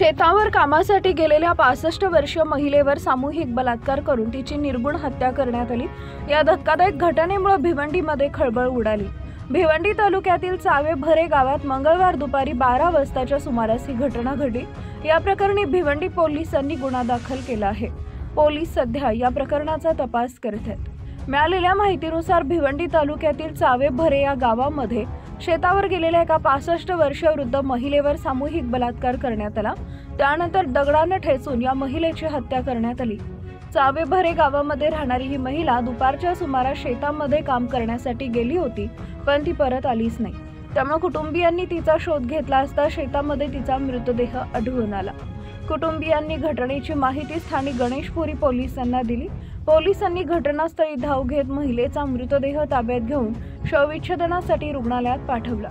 शेतावर कामासाठी गेलेल्या 65 वर्षीय महिलेवर सामूहिक बलात्कार करून तिची निर्गुण हत्या करण्यात आली। या धक्कादायक घटनेमुळे भिवंडीमध्ये खळबळ उडाली। भिवंडी तालुक्यातील चावेभरे गावात मंगळवार दुपारी 12 वाजताच्या सुमारास ही घटना घडली। या प्रकरणी भिवंडी पोलिसांनी गुन्हा दाखल केला आहे। पोलीस सध्या या प्रकरणाचा तपास करत आहेत। मिळालेल्या माहितीनुसार भिवंडी तालुक्यातील चावेभरे या गावामध्ये शेतावर गेलेल्या एका 65 वर्षीय वृद्ध महिलेवर सामूहिक बलात्कार करण्यात आला। त्यानंतर दगडाने ठेचून या महिलेची हत्या करण्यात आली। चावेभरे गावामध्ये राहणारी ही महिला दुपारच्या सुमारास शेतामध्ये काम करण्यासाठी गेली होती, पण ती परत आलीच नाही। त्यामुळे कुटुंबियांनी तिचा शोध घेतला असता शेतामध्ये तिचा मृतदेह आढळून आला। कुटुंबियांनी घटनेची माहिती स्थानिक गणेशपुरी पोलिसांना दिली। पोलिसांनी घटनास्थळी धाव घेत महिलेचा मृतदेह ताब्यात घेऊन शवविच्छेदनासाठी रुग्णालयात पाठवला।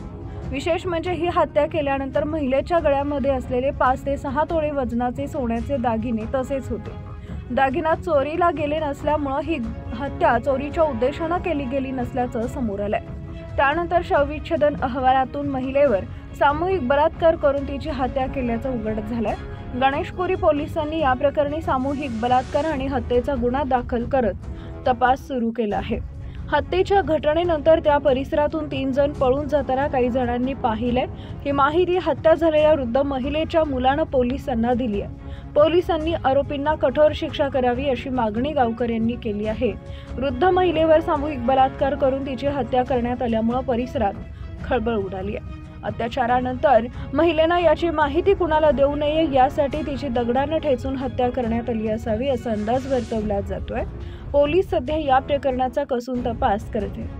विशेष म्हणजे ही हत्या केल्यानंतर महिलेच्या गळ्यामध्ये असलेले 5 ते 6 तोळे वजनाचे सोन्याचे दागिने तसेच होते। दागिना चोरीला गेले नसल्यामुळे ही हत्या चोरीच्या उद्देशाने केली गेली नसल्याचं समोर आलंय। त्यानंतर शवविच्छेदन अहवालातून महिलेवर सामूहिक बलात्कार करून तिची हत्या केल्याचं उघड झालंय। गणेशपुरी पोलिसांनी या प्रकरणी सामूहिक बलात्कार आणि हत्येचा गुन्हा दाखल करत तपास सुरू केला आहे। हत्येच्या घटनेनंतर त्या परिसरातून 3 जण पळून जाताना काही जणांनी पाहिलंय। ही माहिती हत्या झालेल्या वृद्ध महिलेच्या मुलानं पोलिसांना दिली आहे। पोलिसांनी आरोपींना कठोर शिक्षा करावी अशी मागणी गावकऱ्यांनी केली आहे। वृद्ध महिलेवर सामूहिक बलात्कार करून तिची हत्या करण्यात आल्यामुळे परिसरात खळबळ उडाली आहे। अत्याचारानंतर महिलेनं याची माहिती कुणाला देऊ नये यासाठी तिची दगडाने ठेचून हत्या करण्यात आली असावी असा अंदाज वर्तवला जातोय। पोलीस सध्या या प्रकरणाचा कसून तपास करत आहेत।